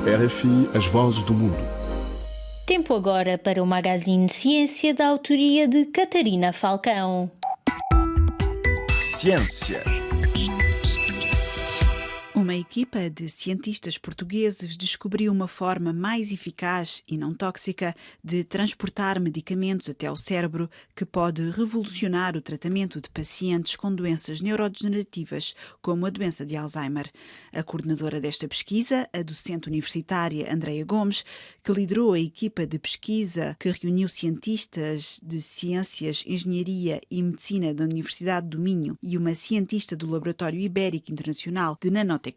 RFI, as vozes do mundo. Tempo agora para o magazine Ciência da autoria de Catarina Falcão. Ciência. Uma equipa de cientistas portugueses descobriu uma forma mais eficaz e não tóxica de transportar medicamentos até ao cérebro que pode revolucionar o tratamento de pacientes com doenças neurodegenerativas, como a doença de Alzheimer. A coordenadora desta pesquisa, a docente universitária Andreia Gomes, que liderou a equipa de pesquisa que reuniu cientistas de ciências, engenharia e medicina da Universidade do Minho e uma cientista do Laboratório Ibérico Internacional de Nanotecnologia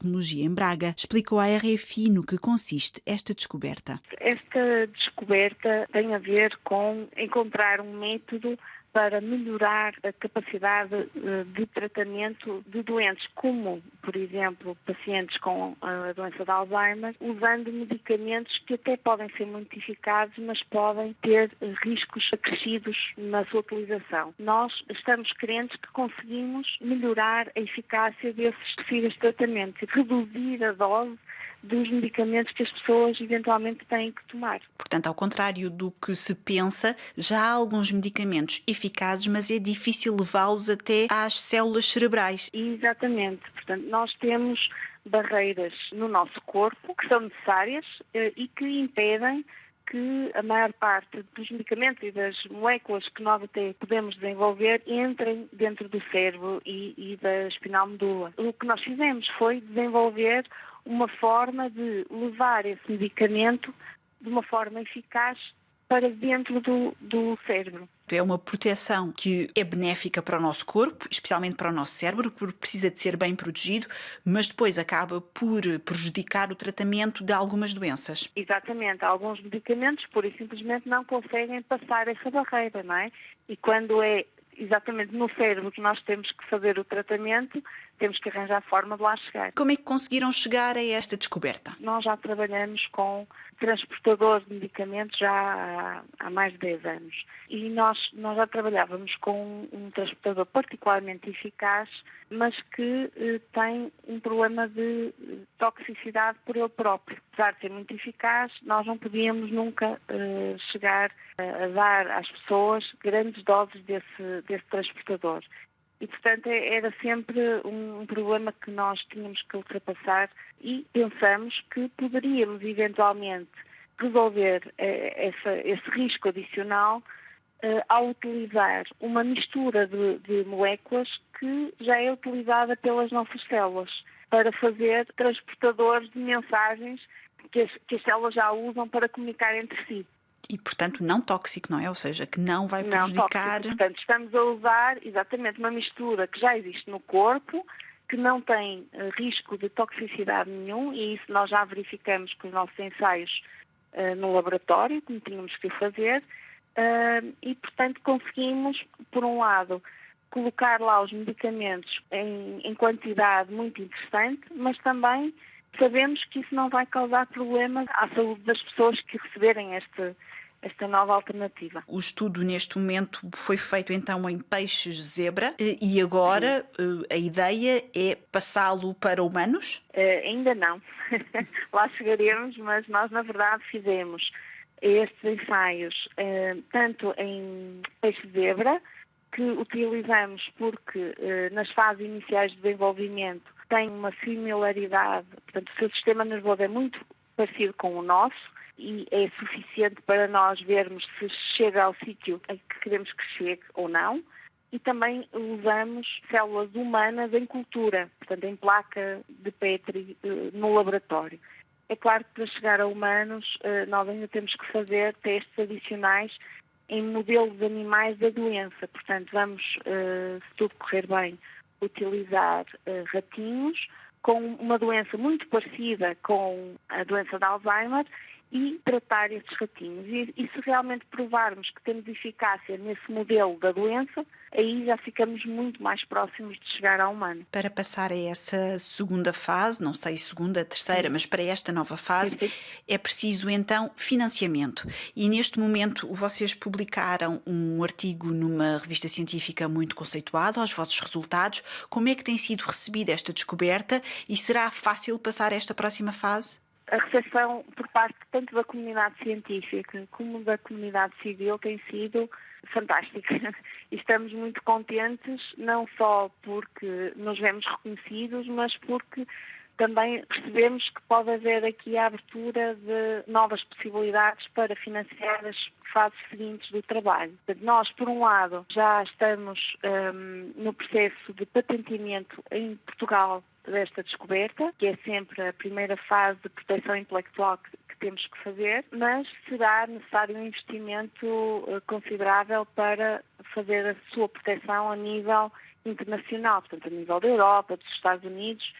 em Braga, explicou à RFI no que consiste esta descoberta. Esta descoberta tem a ver com encontrar um método para melhorar a capacidade de tratamento de doentes, como, por exemplo, pacientes com a doença de Alzheimer, usando medicamentos que até podem ser muito eficazes, mas podem ter riscos acrescidos na sua utilização. Nós estamos crentes que conseguimos melhorar a eficácia desses possíveis tratamentos e reduzir a dose dos medicamentos que as pessoas eventualmente têm que tomar. Portanto, ao contrário do que se pensa, já há alguns medicamentos eficazes, mas é difícil levá-los até às células cerebrais. Exatamente. Portanto, nós temos barreiras no nosso corpo que são necessárias e que impedem que a maior parte dos medicamentos e das moléculas que nós até podemos desenvolver entrem dentro do cérebro e da espinal medula. O que nós fizemos foi desenvolver uma forma de levar esse medicamento de uma forma eficaz para dentro do cérebro. É uma proteção que é benéfica para o nosso corpo, especialmente para o nosso cérebro, porque precisa de ser bem protegido, mas depois acaba por prejudicar o tratamento de algumas doenças. Exatamente. Alguns medicamentos, pura e simplesmente, não conseguem passar essa barreira, não é? E quando é exatamente no cérebro que nós temos que fazer o tratamento, temos que arranjar a forma de lá chegar. Como é que conseguiram chegar a esta descoberta? Nós já trabalhamos com transportadores de medicamentos já há mais de 10 anos. E nós já trabalhávamos com um transportador particularmente eficaz, mas que tem um problema de toxicidade por ele próprio. Apesar de ser muito eficaz, nós não podíamos nunca chegar a dar às pessoas grandes doses desse transportador. E, portanto, era sempre um problema que nós tínhamos que ultrapassar e pensamos que poderíamos, eventualmente, resolver esse risco adicional ao utilizar uma mistura de moléculas que já é utilizada pelas nossas células para fazer transportadores de mensagens que as células já usam para comunicar entre si. E, portanto, não tóxico, não é? Ou seja, que não vai prejudicar... Não, portanto, estamos a usar exatamente uma mistura que já existe no corpo, que não tem risco de toxicidade nenhum, e isso nós já verificamos com os nossos ensaios no laboratório, como tínhamos que fazer, e, portanto, conseguimos, por um lado, colocar lá os medicamentos em quantidade muito interessante, mas também sabemos que isso não vai causar problemas à saúde das pessoas que receberem esta nova alternativa. O estudo neste momento foi feito então em peixes zebra e agora a ideia é passá-lo para humanos? Ainda não. Lá chegaremos, mas nós na verdade fizemos estes ensaios tanto em peixe zebra, que utilizamos porque nas fases iniciais de desenvolvimento tem uma similaridade, portanto o seu sistema nervoso é muito parecido com o nosso e é suficiente para nós vermos se chega ao sítio em que queremos que chegue ou não. E também usamos células humanas em cultura, portanto em placa de Petri no laboratório. É claro que para chegar a humanos nós ainda temos que fazer testes adicionais em modelos animais da doença. Portanto vamos, se tudo correr bem, utilizar ratinhos com uma doença muito parecida com a doença de Alzheimer e tratar esses ratinhos. E se realmente provarmos que temos eficácia nesse modelo da doença, aí já ficamos muito mais próximos de chegar ao humano. Para passar a essa segunda fase, não sei segunda, terceira, mas para esta nova fase, é preciso então financiamento. E neste momento vocês publicaram um artigo numa revista científica muito conceituada, aos vossos resultados. Como é que tem sido recebida esta descoberta e será fácil passar esta próxima fase? a recepção por parte tanto da comunidade científica como da comunidade civil tem sido fantástica. E estamos muito contentes, não só porque nos vemos reconhecidos, mas porque também percebemos que pode haver aqui a abertura de novas possibilidades para financiar as fases seguintes do trabalho. Nós, por um lado, já estamos no processo de patenteamento em Portugal desta descoberta, que é sempre a primeira fase de proteção intelectual que temos que fazer, mas será necessário um investimento considerável para fazer a sua proteção a nível internacional, portanto, a nível da Europa, dos Estados Unidos,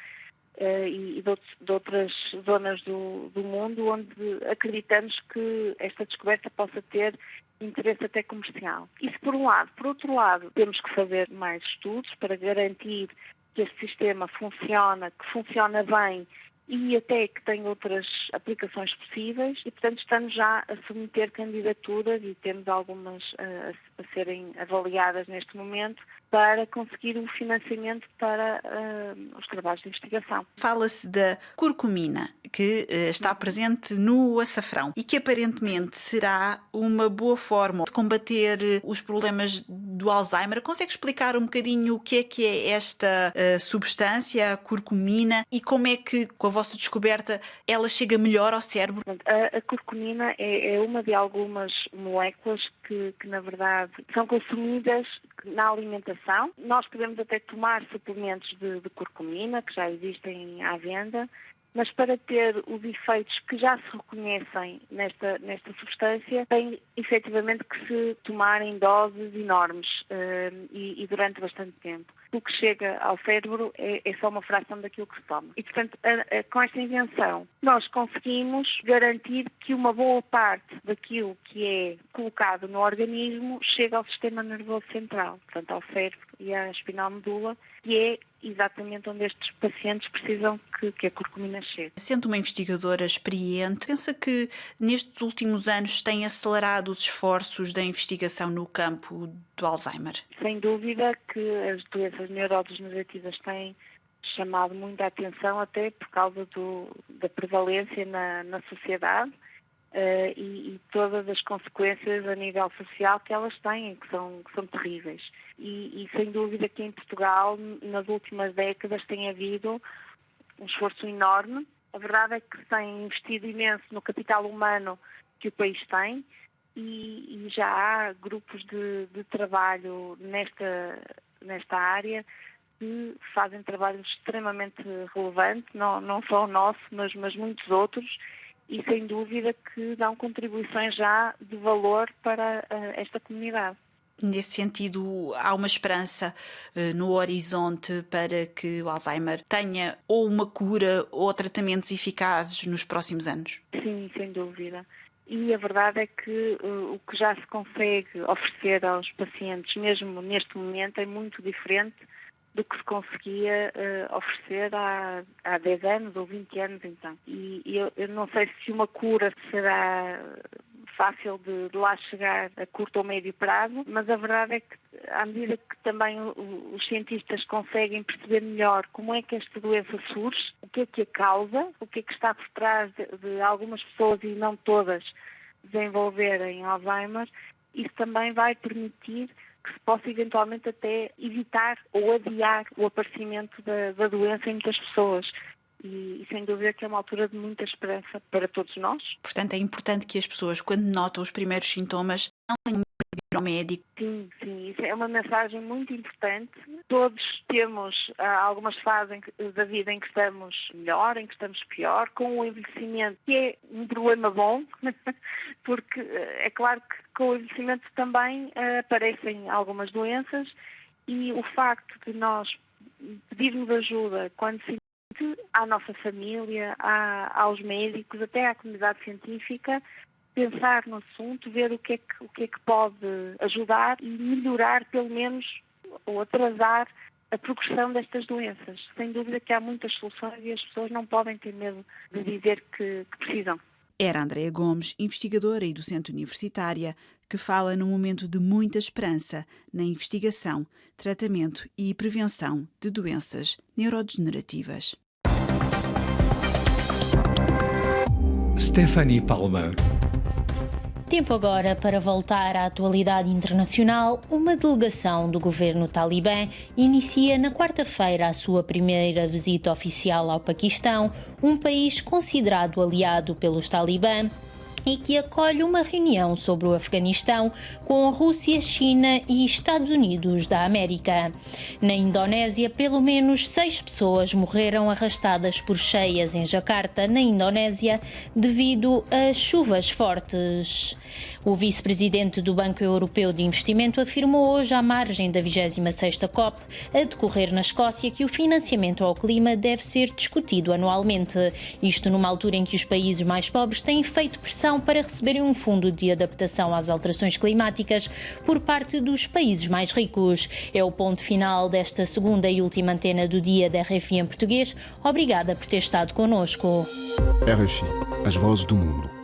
e de outras zonas do mundo onde acreditamos que esta descoberta possa ter interesse até comercial. Isso por um lado. Por outro lado, temos que fazer mais estudos para garantir que este sistema funciona, que funciona bem e até que tem outras aplicações possíveis e, portanto, estamos já a submeter candidaturas e temos algumas a serem avaliadas neste momento para conseguir um financiamento para os trabalhos de investigação. Fala-se da curcumina, que está presente no açafrão e que aparentemente será uma boa forma de combater os problemas do Alzheimer. Consegue explicar um bocadinho o que é esta substância, a curcumina, e como é que, com a vossa descoberta, ela chega melhor ao cérebro? A curcumina é uma de algumas moléculas que na verdade, são consumidas na alimentação. Nós podemos até tomar suplementos de curcumina, que já existem à venda, mas para ter os efeitos que já se reconhecem nesta substância, tem efetivamente que se tomar em doses enormes e durante bastante tempo. O que chega ao cérebro é só uma fração daquilo que se toma. E, portanto, com esta invenção, nós conseguimos garantir que uma boa parte daquilo que é colocado no organismo chega ao sistema nervoso central, portanto, ao cérebro e à espinal medula, que é exatamente onde estes pacientes precisam que a curcumina chegue. Sendo uma investigadora experiente, pensa que nestes últimos anos tem acelerado os esforços da investigação no campo do Alzheimer? Sem dúvida que as doenças neurodegenerativas têm chamado muita atenção, até por causa da prevalência na sociedade e todas as consequências a nível social que elas têm, que são terríveis. E sem dúvida que em Portugal, nas últimas décadas, tem havido um esforço enorme. A verdade é que se tem investido imenso no capital humano que o país tem e já há grupos de trabalho nesta área que fazem trabalho extremamente relevante, não só o nosso, mas muitos outros, e sem dúvida que dão contribuições já de valor para esta comunidade. Nesse sentido, há uma esperança no horizonte para que o Alzheimer tenha ou uma cura ou tratamentos eficazes nos próximos anos? Sim, sem dúvida. E a verdade é que o que já se consegue oferecer aos pacientes, mesmo neste momento, é muito diferente do que se conseguia oferecer há 10 anos ou 20 anos então. E eu não sei se uma cura será fácil de lá chegar a curto ou médio prazo, mas a verdade é que à medida que também os cientistas conseguem perceber melhor como é que esta doença surge, o que é que a causa, o que é que está por trás de algumas pessoas e não todas desenvolverem Alzheimer, isso também vai permitir que se possa eventualmente até evitar ou adiar o aparecimento da doença em muitas pessoas. E sem dúvida que é uma altura de muita esperança para todos nós. Portanto, é importante que as pessoas, quando notam os primeiros sintomas, não tenham medo de ir ao médico. Sim, isso é uma mensagem muito importante. Todos temos algumas fases da vida em que estamos melhor, em que estamos pior, com o envelhecimento, que é um problema bom, porque é claro que com o envelhecimento também aparecem algumas doenças e o facto de nós pedirmos ajuda quando se à nossa família, aos médicos, até à comunidade científica, pensar no assunto, ver o que é que pode ajudar e melhorar, pelo menos, ou atrasar a progressão destas doenças. Sem dúvida que há muitas soluções e as pessoas não podem ter medo de dizer que precisam. Era Andréa Gomes, investigadora e docente universitária, que fala num momento de muita esperança na investigação, tratamento e prevenção de doenças neurodegenerativas. Stephanie Palma. Tempo agora para voltar à atualidade internacional. Uma delegação do governo talibã inicia na quarta-feira a sua primeira visita oficial ao Paquistão, um país considerado aliado pelos talibã e que acolhe uma reunião sobre o Afeganistão com a Rússia, China e Estados Unidos da América. Na Indonésia, pelo menos 6 pessoas morreram arrastadas por cheias em Jakarta, na Indonésia, devido a chuvas fortes. O vice-presidente do Banco Europeu de Investimento afirmou hoje, à margem da 26ª COP, a decorrer na Escócia, que o financiamento ao clima deve ser discutido anualmente. Isto numa altura em que os países mais pobres têm feito pressão para receberem um fundo de adaptação às alterações climáticas por parte dos países mais ricos. É o ponto final desta segunda e última antena do dia da RFI em português. Obrigada por ter estado connosco. RFI, as vozes do mundo.